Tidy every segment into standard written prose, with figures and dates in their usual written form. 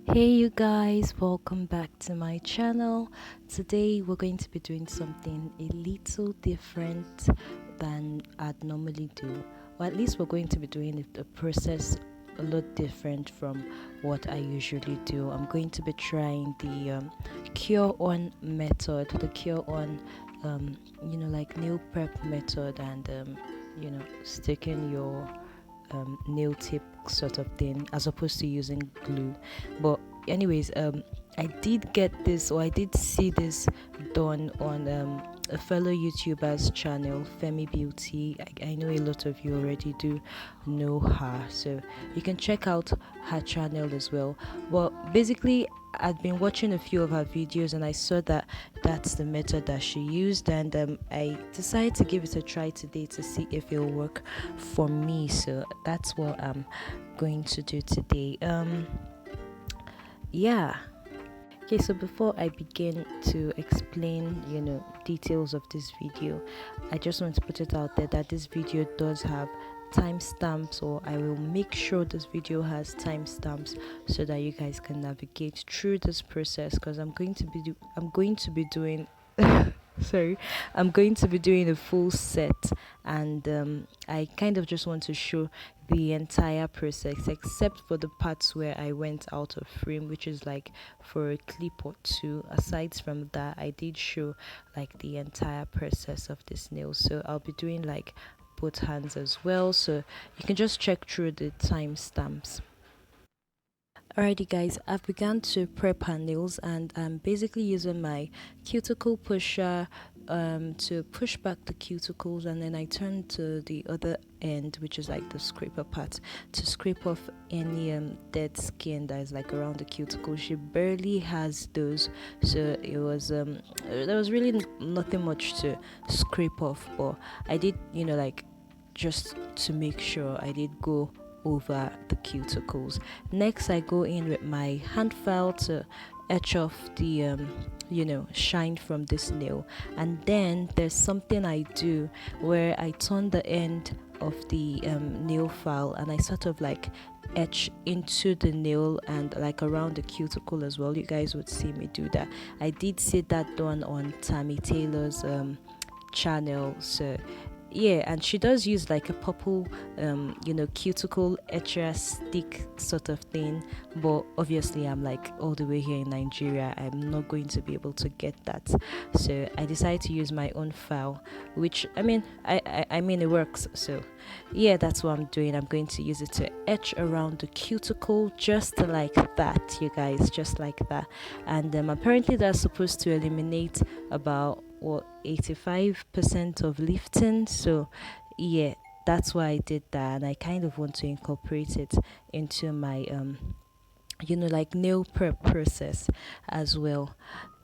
Hey you guys, welcome back to my channel. Today we're going to be doing something a little different than I'd normally do. Or at least we're going to be doing the process a lot different from what I usually do. I'm going to be trying the cure on method, the cure on like nail prep method and sticking your nail tip sort of thing as opposed to using glue. But anyways, I did get this, or I did see this done on a fellow YouTuber's channel, Femi Beauty. I know a lot of you already do know her, so you can check out her channel as well. Well, basically, I'd been watching a few of her videos and I saw that that's the method that she used, and I decided to give it a try today to see if it'll work for me. So that's what I'm going to do today. Yeah. Okay, so before I begin to explain, details of this video, I just want to put it out there that this video does have timestamps, or I will make sure this video has timestamps so that you guys can navigate through this process, because I'm going to be doing sorry, I'm going to be doing a full set, and I kind of just want to show the entire process except for the parts where I went out of frame, which is like for a clip or two. Aside from that, I did show like the entire process of this nail, so I'll be doing like both hands as well, so you can just check through the timestamps. Alrighty guys, I've begun to prep her nails, and I'm basically using my cuticle pusher to push back the cuticles, and then I turn to the other end, which is like the scraper part, to scrape off any dead skin that is like around the cuticle. She barely has those, so it was there was really nothing much to scrape off, but I did like just to make sure I did go over the cuticles. Next, I go in with my hand file to etch off the shine from this nail, and then there's something I do where I turn the end of the nail file and I sort of like etch into the nail and like around the cuticle as well. You guys would see me do that. I did see that done on Tammy Taylor's channel, so yeah, and she does use like a purple cuticle etcher stick sort of thing, but obviously I'm like all the way here in Nigeria, I'm not going to be able to get that, so I decided to use my own file, which I mean it works. So yeah, that's what I'm doing. I'm going to use it to etch around the cuticle just like that, you guys, just like that. And apparently that's supposed to eliminate about what 85% of lifting. So yeah, that's why I did that, and I kind of want to incorporate it into my like nail prep process as well.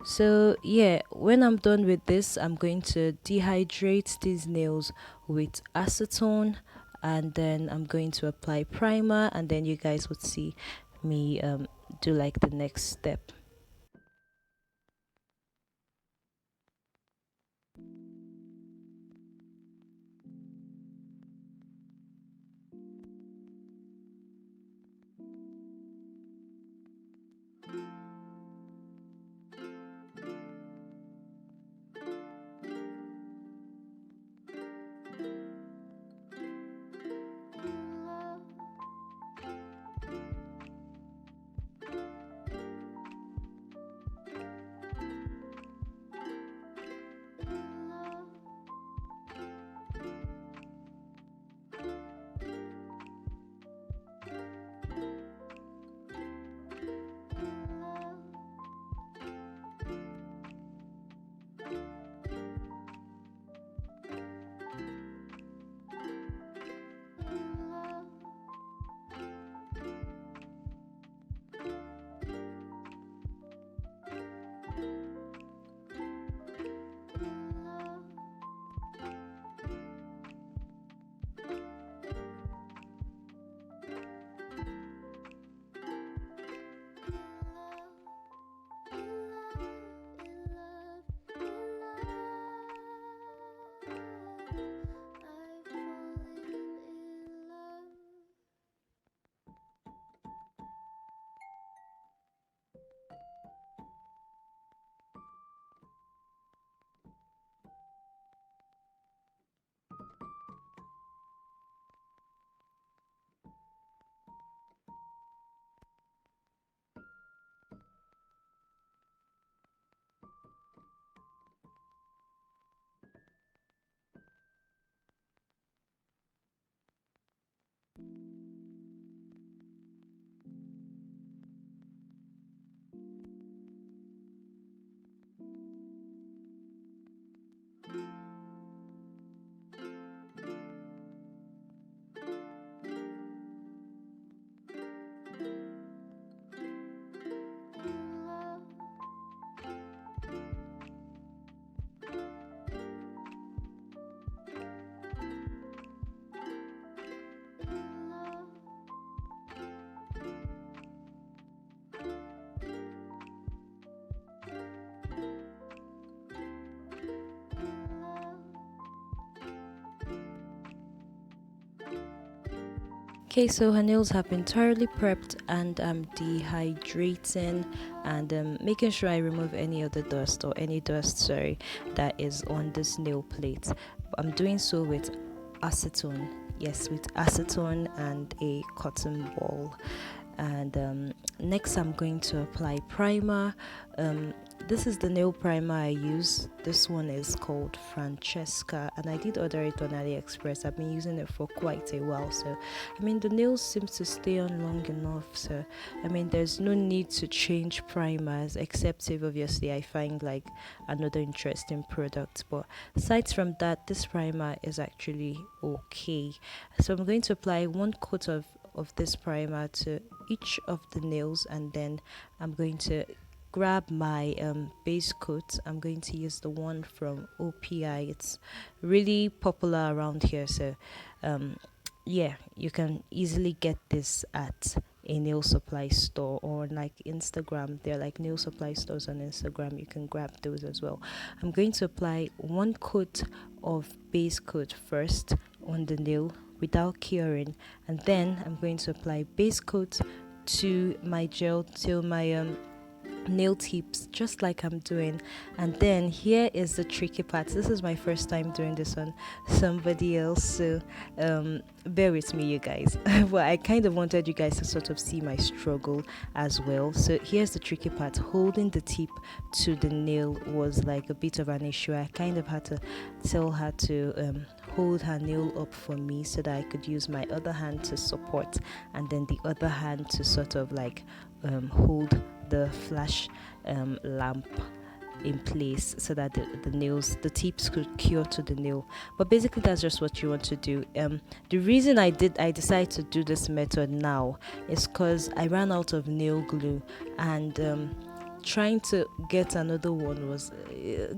So yeah, when I'm done with this, I'm going to dehydrate these nails with acetone, and then I'm going to apply primer, and then you guys would see me do like the next step. Okay, so her nails have been thoroughly prepped, and I'm dehydrating and making sure I remove any of the dust, or any dust, sorry, that is on this nail plate. I'm doing so with acetone. Yes, with acetone and a cotton ball. And next I'm going to apply primer. This is the nail primer I use. This one is called Francesca, and I did order it on Aliexpress. I've been using it for quite a while, so I mean the nails seem to stay on long enough, so I mean there's no need to change primers, except if obviously I find like another interesting product. But aside from that, this primer is actually okay. So I'm going to apply one coat of this primer to each of the nails, and then I'm going to grab my base coat. I'm going to use the one from OPI. It's really popular around here, so yeah, you can easily get this at a nail supply store, or like Instagram. There are like nail supply stores on Instagram. You can grab those as well. I'm going to apply one coat of base coat first on the nail without curing, and then I'm going to apply base coat to my gel till my nail tips, just like I'm doing. And then here is the tricky part. This is my first time doing this on somebody else, so bear with me, you guys. But I kind of wanted you guys to sort of see my struggle as well. So here's the tricky part. Holding the tip to the nail was like a bit of an issue. I kind of had to tell her to hold her nail up for me so that I could use my other hand to support, and then the other hand to sort of like hold the flash lamp in place, so that the tips could cure to the nail. But basically that's just what you want to do. The reason I decided to do this method now is because I ran out of nail glue, and trying to get another one was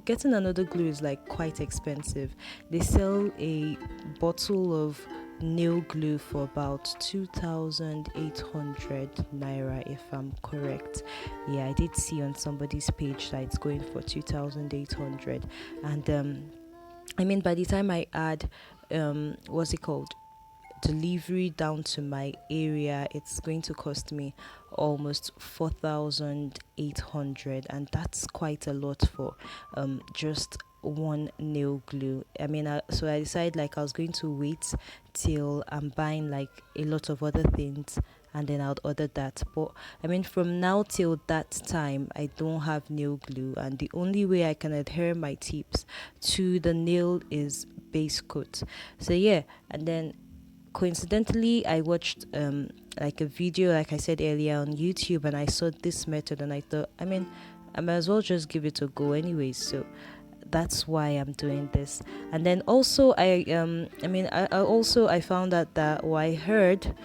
getting another glue is like quite expensive. They sell a bottle of nail glue for about 2,800 naira, if I'm correct. Yeah, I did see on somebody's page that it's going for 2,800. And I mean, by the time I add what's it called, delivery down to my area, it's going to cost me almost 4,800, and that's quite a lot for just one nail glue. I mean, so I decided like I was going to wait till I'm buying like a lot of other things, and then I'll order that. But I mean, from now till that time, I don't have nail glue, and the only way I can adhere my tips to the nail is base coat. So yeah, and then coincidentally I watched like a video, like I said earlier, on YouTube, and I saw this method, and I thought, I mean, I might as well just give it a go anyways. So that's why I'm doing this. And then also I found out that, or I heard,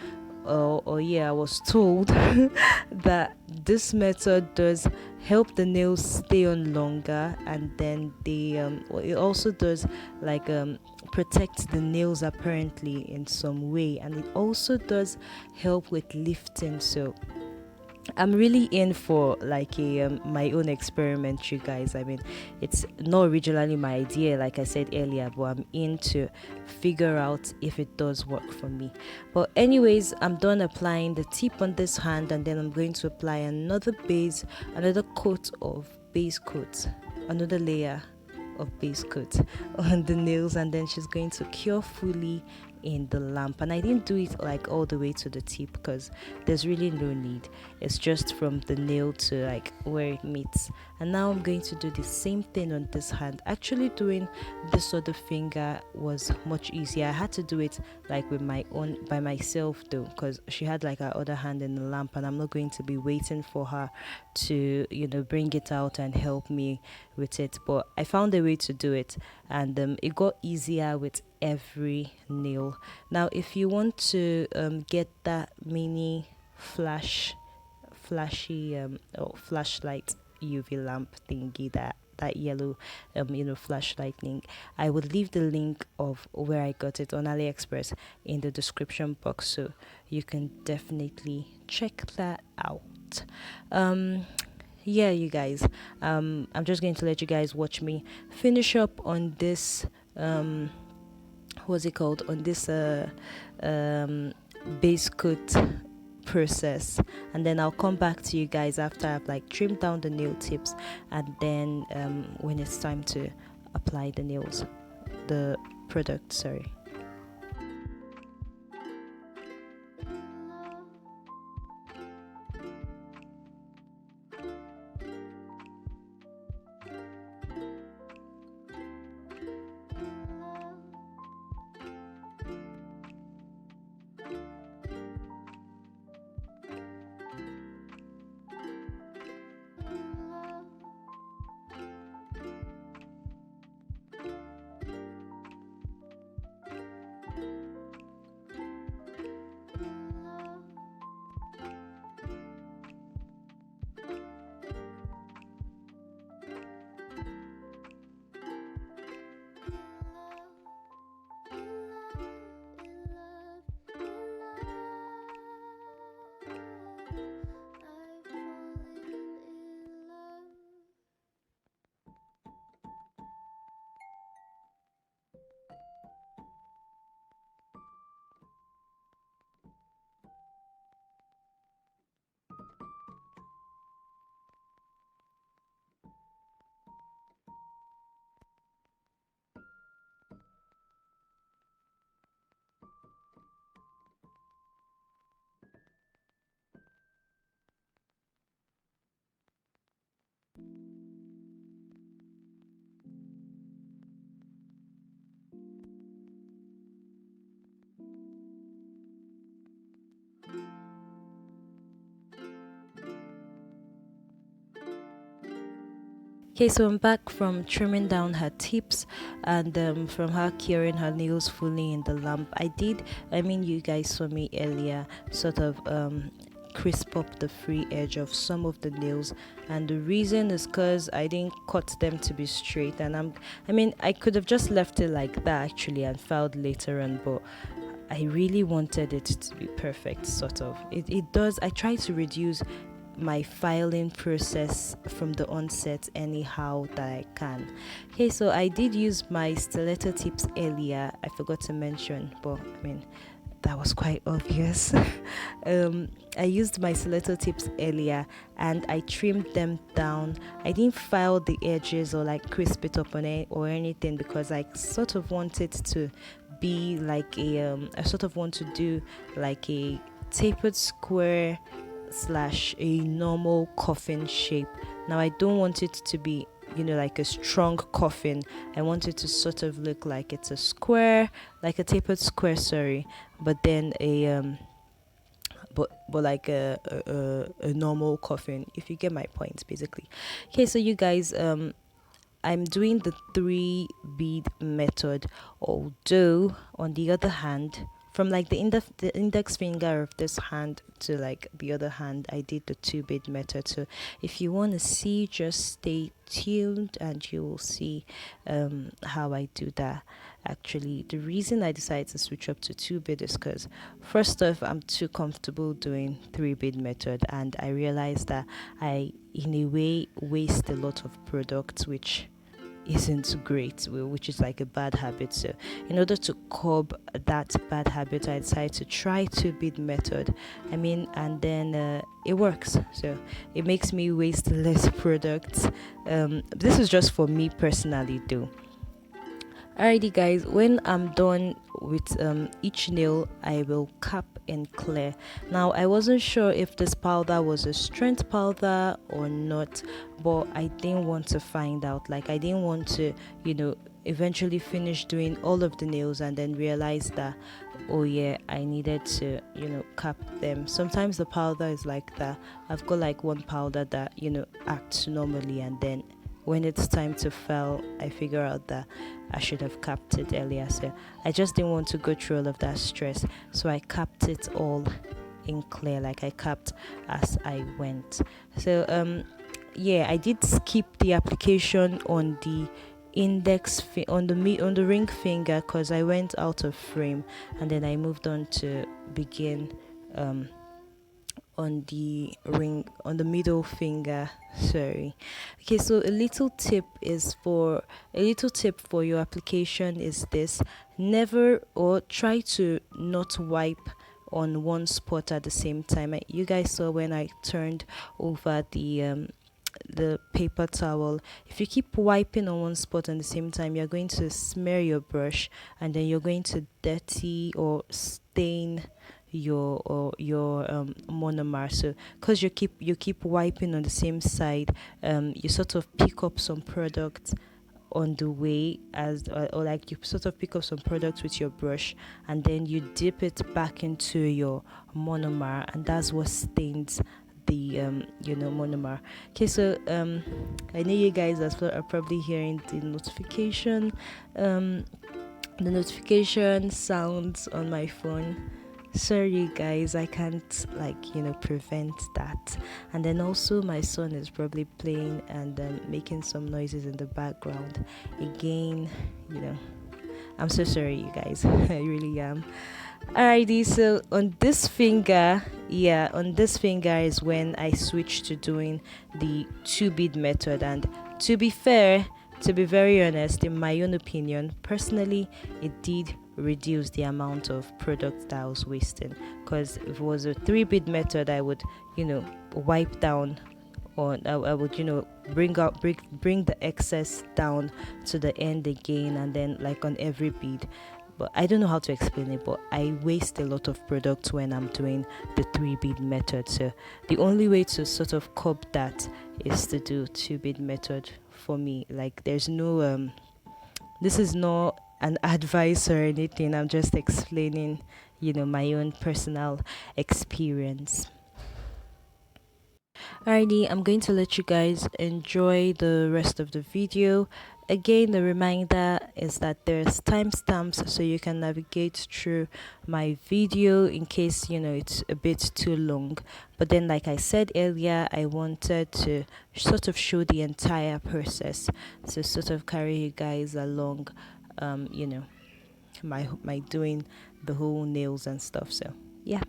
or yeah, I was told that this method does help the nails stay on longer, and then it also does like protect the nails apparently in some way, and it also does help with lifting. So I'm really in for like a my own experiment, you guys. I mean, it's not originally my idea, like I said earlier, but I'm in to figure out if it does work for me. But anyways, I'm done applying the tip on this hand, and then I'm going to apply another coat of base coat, another layer of base coat on the nails, and then she's going to cure fully in the lamp. And I didn't do it like all the way to the tip because there's really no need. It's just from the nail to like where it meets. And now I'm going to do the same thing on this hand. Actually doing this other finger was much easier. I had to do it like with my own by myself though, because she had like her other hand in the lamp, and I'm not going to be waiting for her to bring it out and help me with it. But I found a way to do it, and it got easier with every nail. Now if you want to get that mini flashy flashlight UV lamp thingy, that yellow flashlight link, I would leave the link of where I got it on AliExpress in the description box, so you can definitely check that out. Yeah, you guys, I'm just going to let you guys watch me finish up on this what's it called, on this base coat process, and then I'll come back to you guys after I've like trimmed down the nail tips, and then when it's time to apply the product, sorry. Okay, so I'm back from trimming down her tips and from her curing her nails fully in the lamp. You guys saw me earlier sort of crisp up the free edge of some of the nails, and the reason is because I didn't cut them to be straight, and I could have just left it like that actually and filed later on, but I really wanted it to be perfect, sort of. It does. I try to reduce my filing process from the onset anyhow that I can. Okay, so I did use my stiletto tips earlier. I forgot to mention, but that was quite obvious. I used my stiletto tips earlier and I trimmed them down. I didn't file the edges or like crisp it up on it or anything, because I sort of wanted to be like I sort of want to do like a tapered square slash a normal coffin shape. Now I don't want it to be like a strong coffin. I want it to sort of look like it's a square, like a tapered square, sorry, but then a but like a normal coffin, if you get my point, basically. Okay, so you guys, I'm doing the 3 bead method, although on the other hand, from like the index finger of this hand to like the other hand, I did the 2 bead method. So if you want to see, just stay tuned and you will see how I do that. Actually, the reason I decided to switch up to 2 bead is because first off, I'm too comfortable doing 3 bead method, and I realized that I in a way waste a lot of product, which isn't great, which is like a bad habit. So in order to curb that bad habit, I decided to try 2 bead method. And then it works, so it makes me waste less products. This is just for me personally though. Alrighty guys, when I'm done with each nail, I will cap and clear. Now I wasn't sure if this powder was a strength powder or not, but I didn't want to find out. Like, I didn't want to eventually finish doing all of the nails and then realize that, oh yeah, I needed to cap them. Sometimes the powder is like that. I've got like one powder that acts normally, and then when it's time to file, I figure out that I should have capped it earlier. So I just didn't want to go through all of that stress. So I capped it all in clear, like I capped as I went. So yeah, I did skip the application on the on the ring finger because I went out of frame, and then I moved on to begin on the middle finger, sorry. Okay, so a little tip for your application is this: never, or try to not wipe on one spot at the same time. You guys saw when I turned over the paper towel. If you keep wiping on one spot at the same time, you're going to smear your brush, and then you're going to dirty or stain your monomer. So because you keep wiping on the same side, you sort of pick up some product on the way, as or like you sort of pick up some products with your brush, and then you dip it back into your monomer, and that's what stains the monomer. Okay, so I know you guys as well are probably hearing the notification sounds on my phone. Sorry guys, I can't prevent that. And then also my son is probably playing and making some noises in the background again. I'm so sorry you guys. I really am. Alrighty, so on this finger is when I switched to doing the 2 bead method. And to be fair, to be very honest, in my own opinion, personally, it did reduce the amount of product that I was wasting. Because if it was a 3 bead method, I would, wipe down on, I would, bring the excess down to the end again, and then like on every bead. But I don't know how to explain it, but I waste a lot of products when I'm doing the 3 bead method. So the only way to sort of curb that is to do 2 bead method for me. Like there's no this is not an advice or anything. I'm just explaining, my own personal experience. Alrighty, I'm going to let you guys enjoy the rest of the video. Again, the reminder is that there's timestamps so you can navigate through my video in case it's a bit too long. But then, like I said earlier, I wanted to sort of show the entire process to sort of carry you guys along, my doing the whole nails and stuff. So yeah.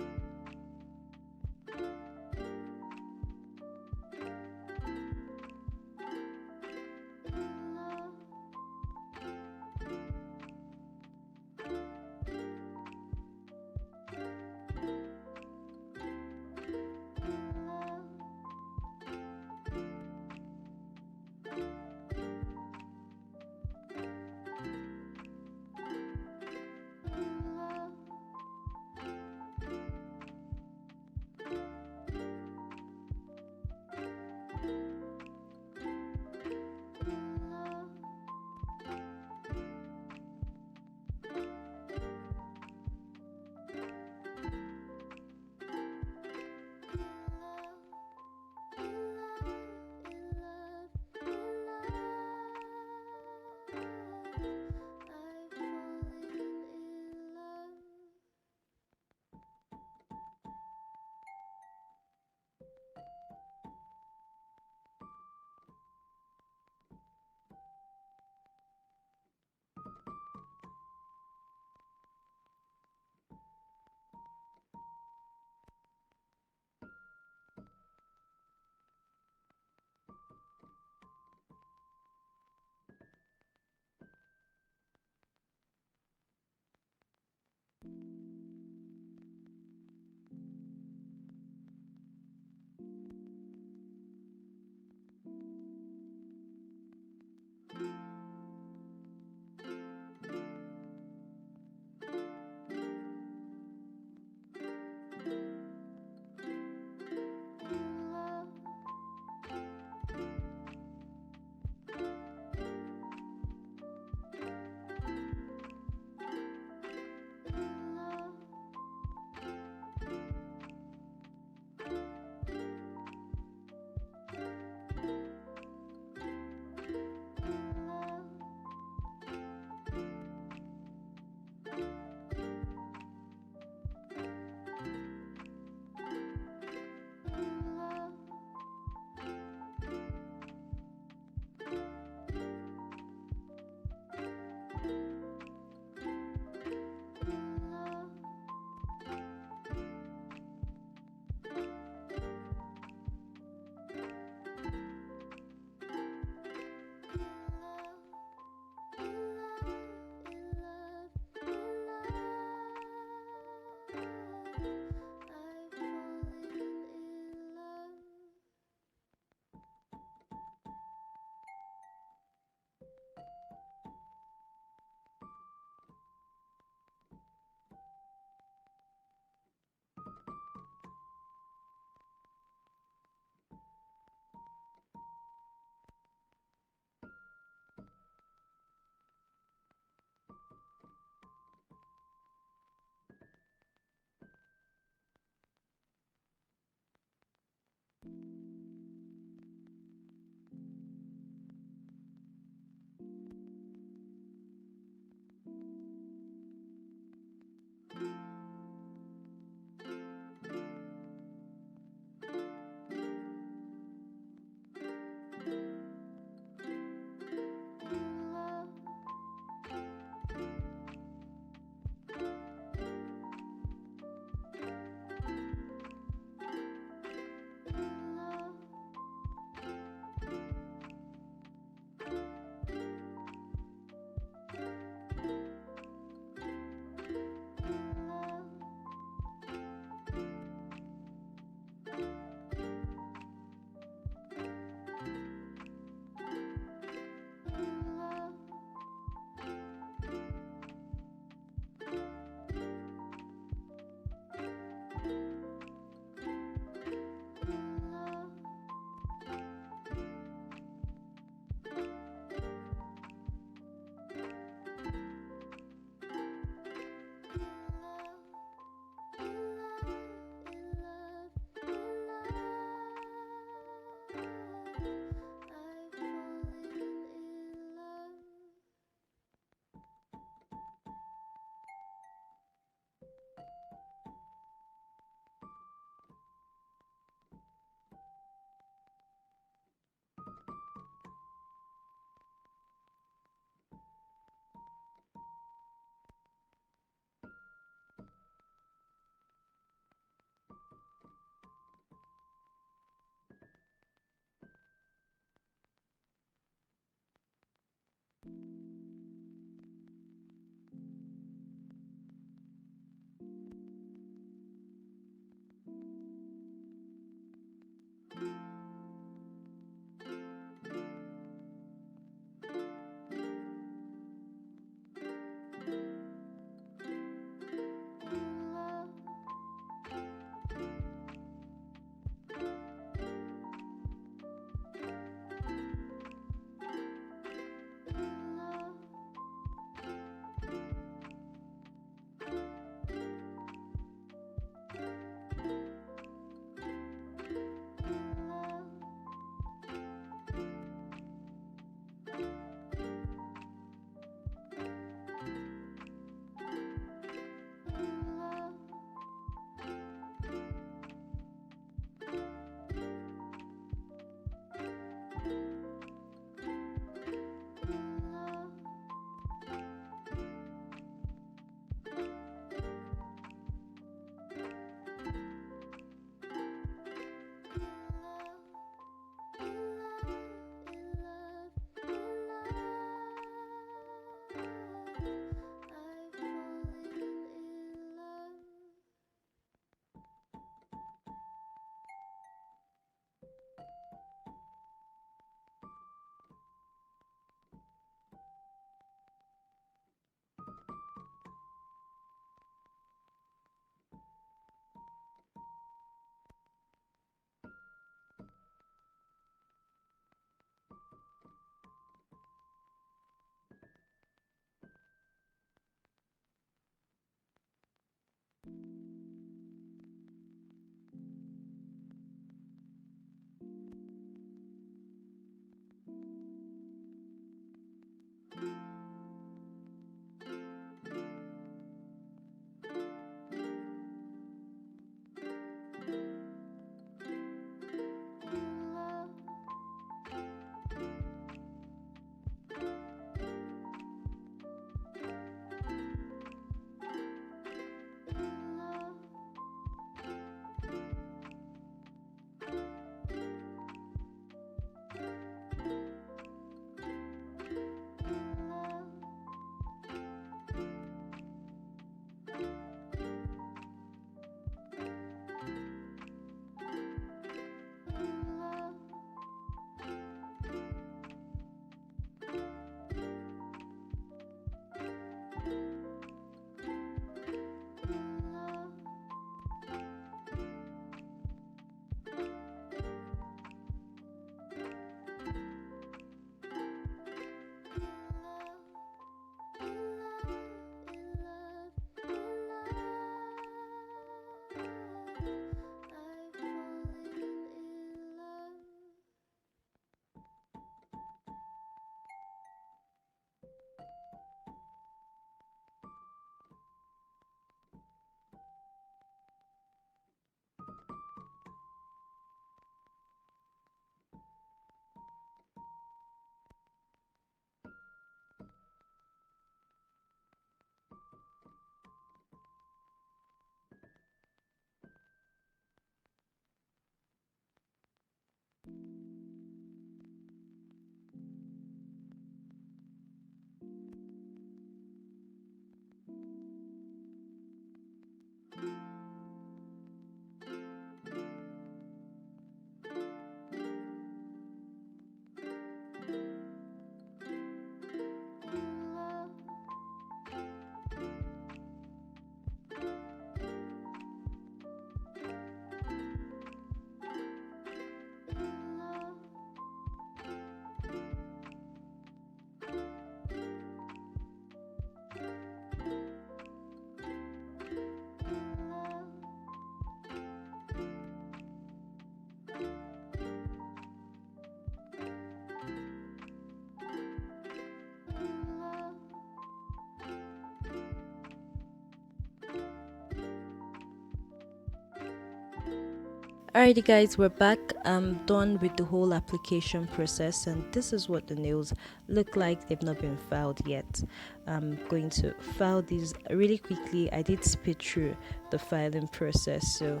Alrighty guys, we're back. I'm done with the whole application process, and this is what the nails look like. They've not been filed yet. I'm going to file these really quickly. I did speed through the filing process, so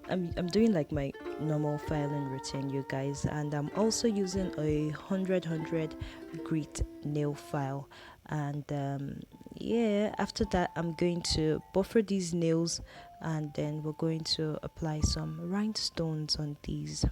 I'm doing like my normal filing routine, you guys, and I'm also using a 100 grit nail file. And yeah, after that I'm going to buffer these nails, and then we're going to apply some rhinestones on these.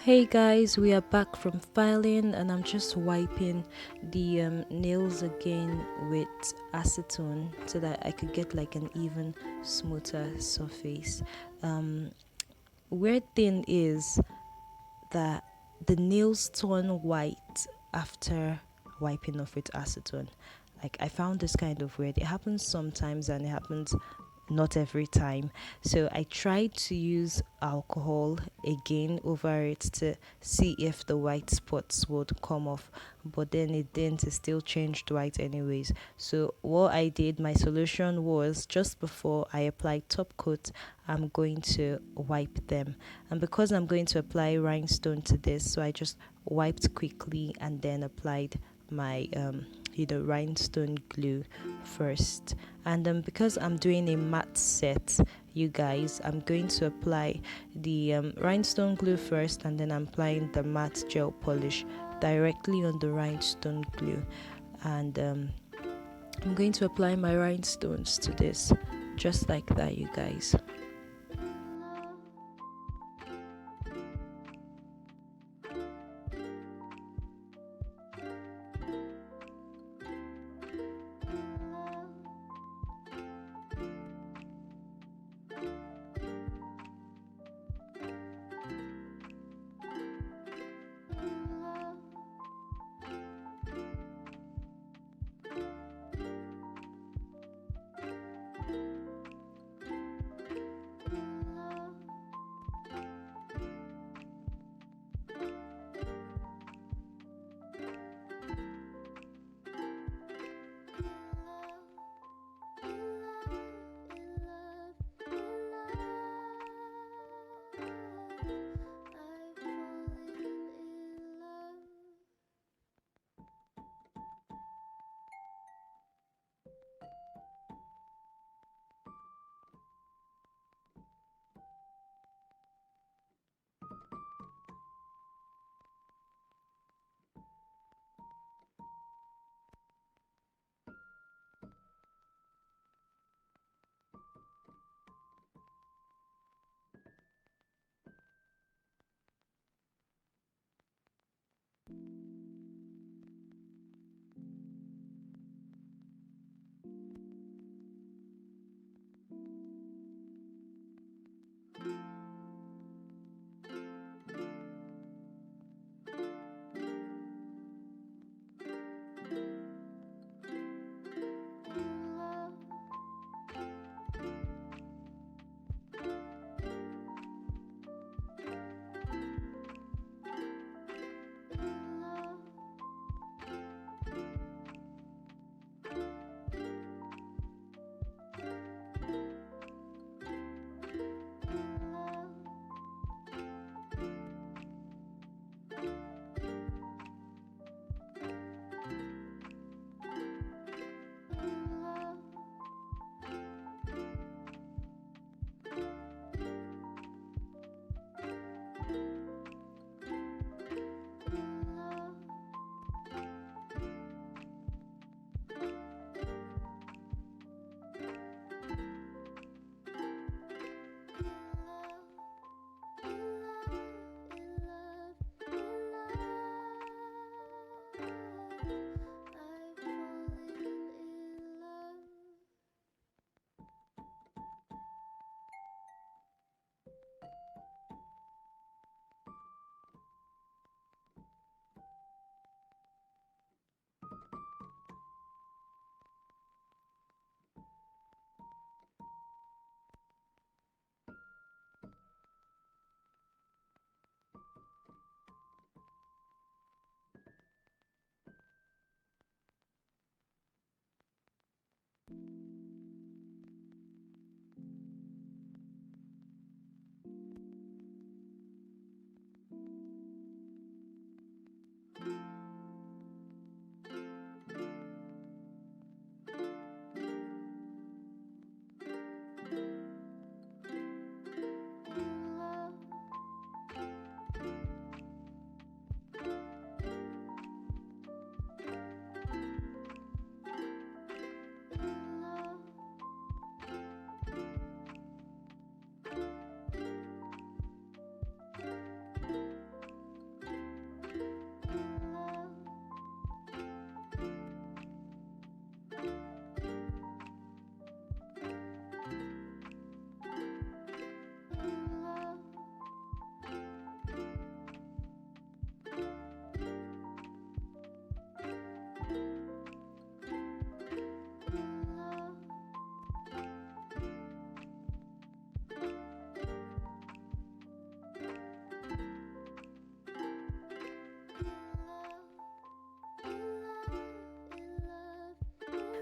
Hey guys, we are back from filing and I'm just wiping the nails again with acetone so that I could get like an even smoother surface. Weird thing is that the nails turn white after wiping off with acetone. Like I found this kind of weird. It happens sometimes and it happens not every time. So I tried to use alcohol again over it to see if the white spots would come off, but then it didn't. It still changed white anyways. So what I did, my solution was just before I apply top coat, I'm going to wipe them. And because I'm going to apply rhinestone to this, so I just wiped quickly and then applied my rhinestone glue first. And because I'm doing a matte set, you guys, I'm going to apply the rhinestone glue first, and then I'm applying the matte gel polish directly on the rhinestone glue. And I'm going to apply my rhinestones to this just like that, you guys.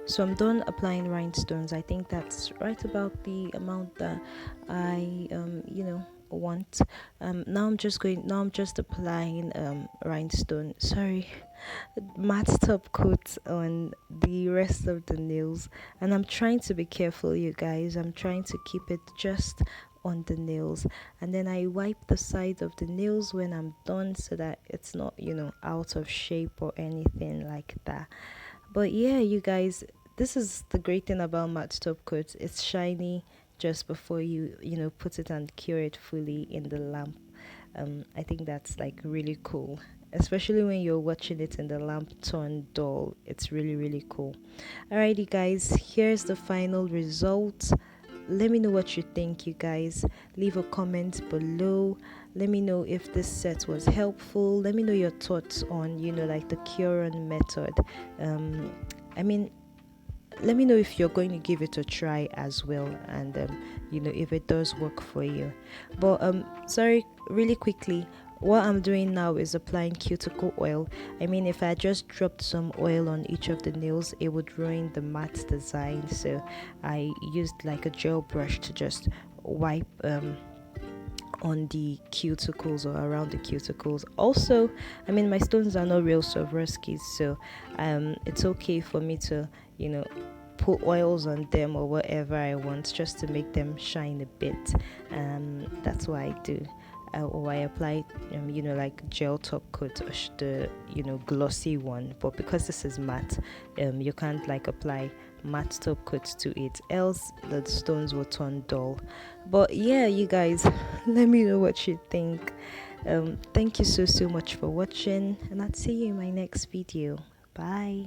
So I'm done applying rhinestones. I think that's right about the amount that I want. Now I'm just applying rhinestone, sorry, matte top coat on the rest of the nails. And I'm trying to be careful, you guys. I'm trying to keep it just on the nails, and then I wipe the sides of the nails when I'm done so that it's not out of shape or anything like that. But yeah, you guys, this is the great thing about matte top coat. It's shiny just before you put it and cure it fully in the lamp. I think that's like really cool, especially when you're watching it in the lamp turn dull. It's really, really cool. Alrighty, guys, here's the final result. Let me know what you think, you guys. Leave a comment below. Let me know if this set was helpful. Let me know your thoughts on like the cure-on method. I mean, let me know if you're going to give it a try as well, and if it does work for you. But sorry, really quickly, what I'm doing now is applying cuticle oil. I mean, if I just dropped some oil on each of the nails, it would ruin the matte design. So I used like a gel brush to just wipe on the cuticles or around the cuticles. Also, I mean, my stones are not real Swarovskis, so it's okay for me to put oils on them or whatever I want, just to make them shine a bit. That's what I do. Or I apply like gel top coat, or the glossy one. But because this is matte, you can't like apply matte top coat to it, else the stones will turn dull. But yeah, you guys, let me know what you think. Thank you so much for watching, and I'll see you in my next video. Bye.